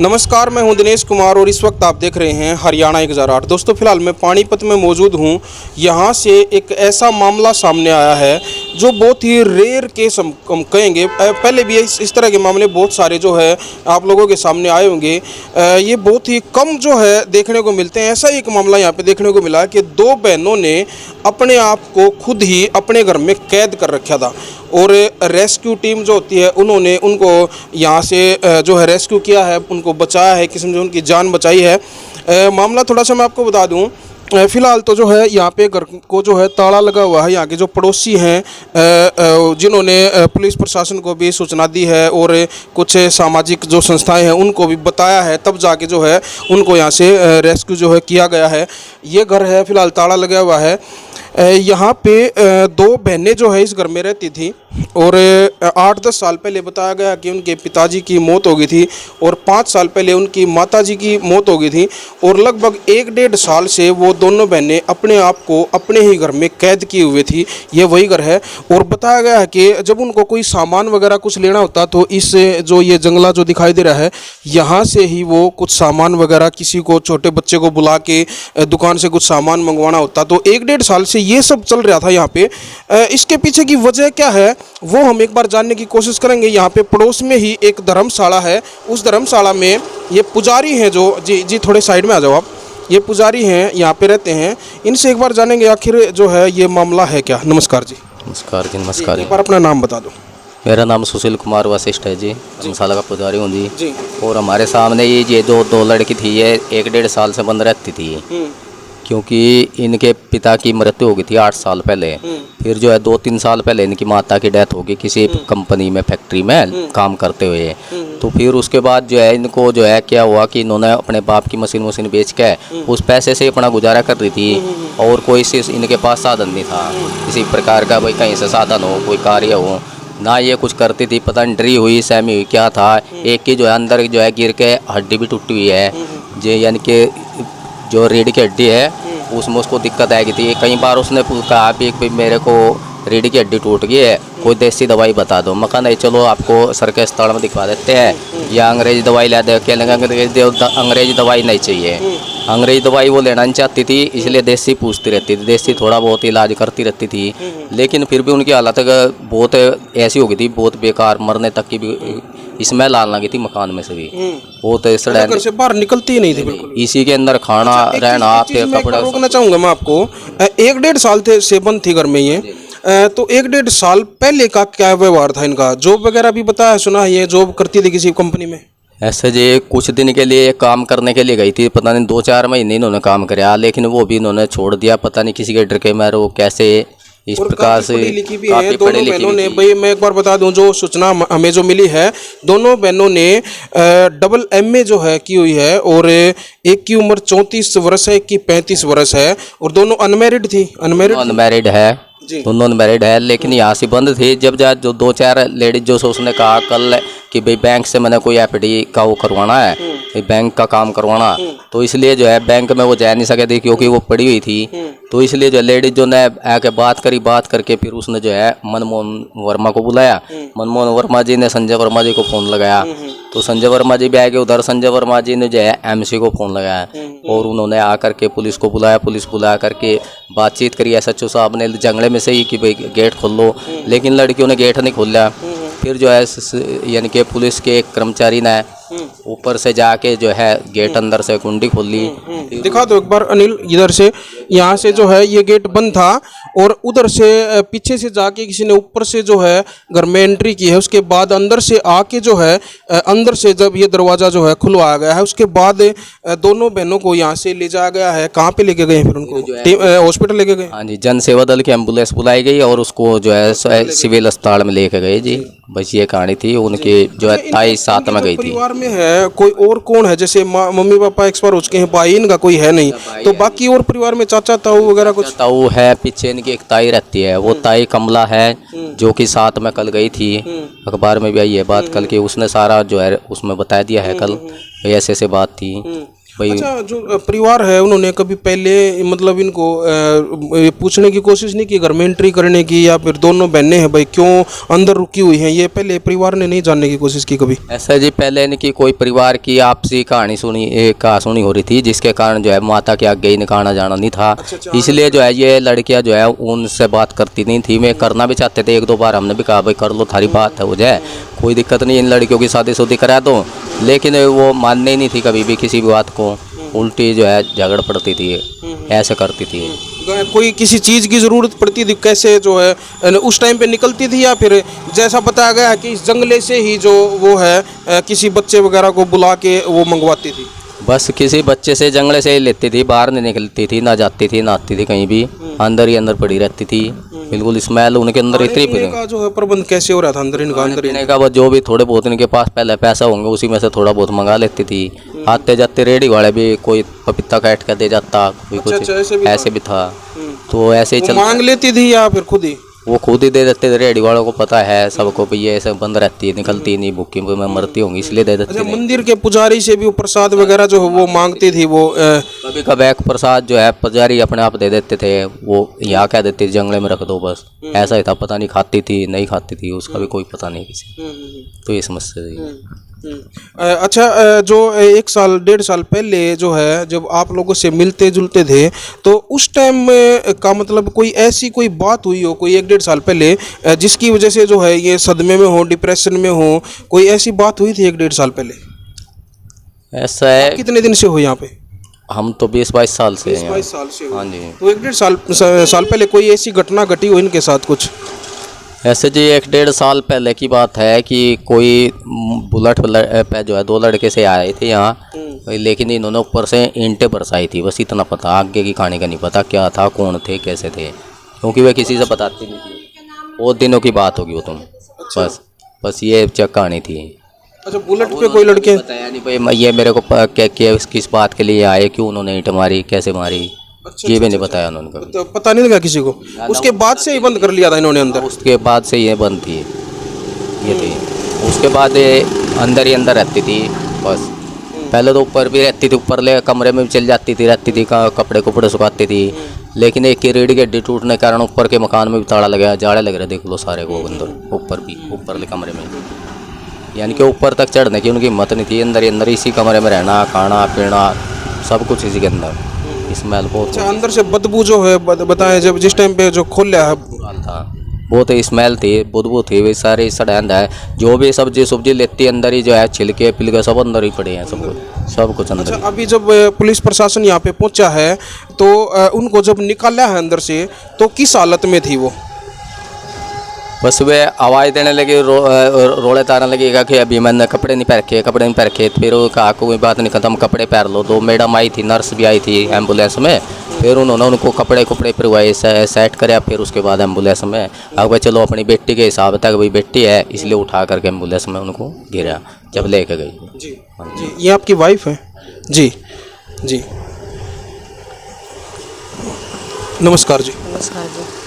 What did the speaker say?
नमस्कार, मैं हूं दिनेश कुमार और इस वक्त आप देख रहे हैं हरियाणा 1008। दोस्तों, फिलहाल मैं पानीपत में मौजूद हूं। यहां से एक ऐसा मामला सामने आया है जो बहुत ही रेयर केस हम कहेंगे। पहले भी इस तरह के मामले बहुत सारे जो है आप लोगों के सामने आए होंगे। ये बहुत ही कम जो है देखने को मिलते हैं। ऐसा एक मामला यहाँ पे देखने को मिला कि दो बहनों ने अपने आप को खुद ही अपने घर में कैद कर रखा था और रेस्क्यू टीम जो होती है उन्होंने उनको यहाँ से जो है रेस्क्यू किया है, उनको बचाया है, किसी ने उनकी जान बचाई है। मामला थोड़ा सा मैं आपको बता दूं। फ़िलहाल तो जो है यहाँ पे घर को जो है ताला लगा हुआ है। यहाँ के जो पड़ोसी हैं जिन्होंने पुलिस प्रशासन को भी सूचना दी है और कुछ सामाजिक जो संस्थाएं हैं उनको भी बताया है, तब जाके जो है उनको यहाँ से रेस्क्यू जो है किया गया है। ये घर है, फ़िलहाल ताला लगा हुआ है। यहाँ पे दो बहनें जो है इस घर में रहती थी और 8-10 साल पहले बताया गया कि उनके पिताजी की मौत हो गई थी और 5 साल पहले उनकी माताजी की मौत हो गई थी और लगभग 1-1.5 साल से वो दोनों बहनें अपने आप को अपने ही घर में कैद किए हुए थी। ये वही घर है और बताया गया है कि जब उनको कोई सामान वगैरह कुछ लेना होता तो इस जो ये जंगला जो दिखाई दे रहा है यहाँ से ही वो कुछ सामान वगैरह किसी को, छोटे बच्चे को बुला के दुकान से कुछ सामान मंगवाना होता। तो 1-1.5 साल से ये सब चल रहा था यहाँ पे। इसके पीछे की वजह क्या है वो हम एक बार जानने की कोशिश करेंगे। यहाँ पे पड़ोस में ही एक धर्मशाला है, उस धर्मशाला में ये पुजारी हैं जो जी थोड़े साइड में आ जाओ आप। ये पुजारी हैं, यहाँ पे रहते हैं। इनसे एक बार जानेंगे आखिर जो है ये मामला है क्या। नमस्कार जी। नमस्कार जी। नमस्कार। एक बार अपना नाम बता दो। मेरा नाम सुशील कुमार वशिष्ठ है जी, धर्मशाला का पुजारी हूँ जी। जी। और हमारे सामने ये जो दो लड़की थी ये 1-1.5 साल से बंद रहती थी क्योंकि इनके पिता की मृत्यु हो गई थी 8 साल पहले। फिर जो है 2-3 साल पहले इनकी माता की डेथ हो गई किसी कंपनी में, फैक्ट्री में काम करते हुए। तो फिर उसके बाद जो है इनको जो है क्या हुआ कि इन्होंने अपने बाप की मशीन बेच के उस पैसे से अपना गुजारा कर रही थी और कोई से इनके पास साधन नहीं था किसी प्रकार का, भाई कहीं से साधन हो, कोई कार्य हो ना। ये कुछ करती थी, पता नहीं डरी हुई सहमी हुई क्या था। एक की जो है अंदर जो है गिर के हड्डी भी टूटी हुई है, जो यानी कि जो रीढ़ की हड्डी है उसमें उसको दिक्कत आएगी थी। कई बार उसने कहा भी मेरे को रीढ़ की हड्डी टूट गई है, कोई देसी दवाई बता दो। मैं कहा नहीं, चलो आपको सरकारी अस्पताल में दिखवा देते हैं या अंग्रेजी दवाई ला दे। क्या लगा अंग्रेजी दवाई नहीं चाहिए, अंग्रेजी दवाई वो लेना नहीं चाहती थी, इसलिए देसी पूछती रहती थी। देसी थोड़ा बहुत इलाज करती रहती थी, लेकिन फिर भी उनकी हालत बहुत ऐसी हो गई थी, बहुत बेकार, मरने तक की भी इसमें लाल लगी थी मकान में से भी। वो तो घर से बाहर निकलती ही नहीं थी बिल्कुल। इसी के अंदर खाना रहना, कपड़ा। रोकना चाहूँगा मैं आपको, 1-1.5 साल से बंद थी घर में ये। तो 1-1.5 साल पहले का क्या व्यवहार था इनका? जॉब वगैरह भी बताया सुना है ये जॉब करती थी किसी कंपनी में? ऐसे जी कुछ दिन के लिए काम करने के लिए गई थी, पता नहीं 2-4 महीने इन्होंने काम कराया, लेकिन वो भी इन्होंने छोड़ दिया। पता नहीं किसी के डर के मारो कैसे इस प्रकार से। पढ़ी लिखी भी है दोनों बहनों ने। भाई मैं एक बार बता दूं, जो सूचना हमें जो मिली है, दोनों बहनों ने डबल MA जो है की हुई है और एक की उम्र 34 वर्ष है, एक की 35 वर्ष है और दोनों अनमैरिड थी। अनमैरिड है, दोनों अनमैरिड है, लेकिन यहाँ से बंद थे। जब जो 2-4 लेडीज जो उसने कहा कल कि भाई बैंक से मैंने कोई FD का वो करवाना है, बैंक का काम करवाना, तो इसलिए जो है बैंक में वो जा नहीं सके थे क्योंकि वो पड़ी हुई थी। तो इसलिए जो लेडीज जो ने आके बात करके फिर उसने जो है मनमोहन वर्मा को बुलाया। मनमोहन वर्मा जी ने संजय वर्मा जी को फ़ोन लगाया, तो संजय वर्मा जी भी आए। उधर संजय वर्मा जी ने जो है MC को फ़ोन लगाया और उन्होंने आकर के पुलिस को बुलाया। पुलिस बुला करके बातचीत करी SHO साहब ने जंगले में से ही कि भाई गेट खोल लो, लेकिन लड़कियों ने गेट नहीं खोला। फिर जो है यानी कि पुलिस के एक कर्मचारी ने ऊपर से जाके जो है गेट अंदर से कुंडी खोल ली। दिखा दो एक बार अनिल, इधर से यहाँ से जो है ये गेट बंद था और उधर से पीछे से जाके किसी ने ऊपर से जो है घर में एंट्री की है। उसके बाद अंदर से आके जो है अंदर से जब ये दरवाज़ा जो है खुलवाया गया है, उसके बाद दोनों बहनों को यहाँ से ले जाया गया है। कहाँ पे लेके गए फिर उनको? हॉस्पिटल लेके गए। हाँ जी, जन सेवा दल की एम्बुलेंस बुलाई गई और उसको जो है सिविल अस्पताल में लेके गए जी। बस ये कहानी थी। उनकी जो है ताई साथ में गई थी। परिवार में है कोई और कौन है? जैसे मम्मी पापा एक्सपायर हो चुके हैं, भाई इनका कोई है नहीं, तो बाकी और परिवार में चाचा ताऊ वगैरह कुछ? ताऊ है, पीछे इनकी एक ताई रहती है, वो ताई कमला है जो कि साथ में कल गई थी। अखबार में भी आई है बात कल की, उसने सारा जो है उसमें बता दिया है कल ऐसे बात थी। भाई अच्छा, जो परिवार है उन्होंने कभी पहले मतलब इनको ये पूछने की कोशिश नहीं की घर में एंट्री करने की, या फिर दोनों बहनें हैं भाई क्यों अंदर रुकी हुई हैं, ये पहले परिवार ने नहीं जानने की कोशिश की कभी? ऐसा जी, पहले इनकी कोई परिवार की आपसी कहानी सुनी हो रही थी, जिसके कारण जो है माता के आगे इनका आना जाना नहीं था। इसलिए जो है ये लड़कियां जो है उनसे बात करती नहीं थी। मैं करना भी चाहते थे, 1-2 बार हमने भी कहा भाई कर लो, थारी बात है हो जाए, कोई दिक्कत नहीं, इन लड़कियों की शादी करा दो, लेकिन वो मानने ही नहीं थी कभी भी किसी भी बात को। उल्टी जो है झगड़ पड़ती थी, ऐसे करती थी। कोई किसी चीज़ की ज़रूरत पड़ती थी कैसे जो है उस टाइम पे निकलती थी, या फिर जैसा बताया गया है कि इस जंगले से ही जो वो है किसी बच्चे वगैरह को बुला के वो मंगवाती थी? बस किसी बच्चे से जंगले से ही लेती थी, बाहर नहीं निकलती थी, ना जाती थी ना आती थी कहीं भी, अंदर ही अंदर पड़ी रहती थी। बिल्कुल स्मेल उनके अंदर इतनी पीने का जो है प्रबंध कैसे हो रहा था अंदर इनका? अंदर पीने का वो जो भी थोड़े बहुत इनके पास पहले पैसा होंगे उसी में से थोड़ा बहुत मंगा लेती थी। आते जाते रेडी वाले भी कोई पपीता काट कर दे जाता, कोई कुछ ऐसे भी था। तो ऐसे ही मांग लेती थी या फिर खुद ही? वो खुद ही दे देते थे। रेडी वालों को पता है सबको भी ये ऐसे बंद रहती है, निकलती नहीं, भूखी में मरती होंगी, इसलिए दे देते थे। मंदिर के पुजारी से भी वो प्रसाद वगैरह जो वो मांगती थी वो कभी कभी एक प्रसाद जो है पुजारी अपने आप दे देते थे, वो यहाँ कह देते थे जंगले में रख दो बस, ऐसा ही था। पता नहीं खाती थी नहीं खाती थी उसका भी कोई पता नहीं किसी। तो ये समस्या थी। अच्छा, जो 1 साल 1.5 साल पहले जो है जब आप लोगों से मिलते जुलते थे, तो उस टाइम का मतलब कोई ऐसी कोई बात हुई हो कोई 1-1.5 साल पहले जिसकी वजह से जो है ये सदमे में हो, डिप्रेशन में हो, कोई ऐसी बात हुई थी 1-1.5 साल पहले? ऐसा है। कितने दिन से हो यहाँ पे? हम तो 20-22 साल से हैं। 22 साल से हो। हाँ जी। तो 1-1.5 साल पहले कोई ऐसी घटना घटी हो इनके साथ कुछ? ऐसे जी 1-1.5 साल पहले की बात है कि कोई बुलेट पे जो है 2 लड़के से आए थे यहाँ, लेकिन इन्होंने ऊपर से ईंटें बरसाई थी, बस इतना पता। आगे की कहानी का नहीं पता क्या था, कौन थे, कैसे थे, क्योंकि वे किसी से बताती नहीं थी। बहुत दिनों की बात होगी वो तुम। बस ये चक कहानी थी। अच्छा, बुलेट पे कोई लड़के बताया नहीं भाई ये मेरे को किस बात के लिए आए, क्यों उन्होंने ईंट मारी, कैसे मारी, ये भी नहीं बताया उन्होंने कभी। तो पता नहीं लगा किसी को? उसके बाद से ही बंद कर लिया था इन्होंने अंदर? उसके बाद से ये बंद थी, ये थी। उसके बाद ये अंदर ही अंदर रहती थी बस। पहले तो ऊपर भी रहती थी, ऊपर ले कमरे में भी चल जाती थी, रहती थी, कपड़े कुपड़े सुखाती थी। लेकिन एक की रीढ़ की हड्डी टूटने के कारण ऊपर के मकान में भी ताला लगा, जाड़े लग रहे देख लो सारे को अंदर, ऊपर भी, ऊपर ले कमरे में। यानी कि ऊपर तक चढ़ने की उनकी हिम्मत नहीं थी, अंदर ही अंदर इसी कमरे में रहना, खाना पीना सब कुछ इसी के अंदर। स्मेल बहुत। अच्छा, अंदर से बदबू जो है बताएं, जब जिस टाइम पे जो खोला है था बहुत स्मेल थी, बदबू थी, वे सारे सड़ैंद है। जो भी सब्जी लेती अंदर ही जो है, छिलके पिलके सब अंदर ही पड़े हैं, सब कुछ अंदर। अच्छा, अभी जब पुलिस प्रशासन यहाँ पे पहुँचा है तो उनको जब निकाला है अंदर से, तो किस हालत में थी वो? बस वे आवाज़ देने लगी, रोड़े तारने लगेगा कि अभी मैंने कपड़े नहीं पहन फिर वो कहा कोई बात नहीं, खत्म, कपड़े पहन लो। 2 मैडम आई थी, नर्स भी आई थी एम्बुलेंस में, फिर उन्होंने उनको कपड़े परवाए, सेट कराया। फिर उसके बाद एम्बुलेंस में अब भाई चलो अपनी बेटी के हिसाब तक, भाई बेटी है इसलिए उठा करके एम्बुलेंस में उनको गिरा जब लेके गई। जी जी, ये आपकी वाइफ है? जी जी, नमस्कार जी। नमस्कार जी।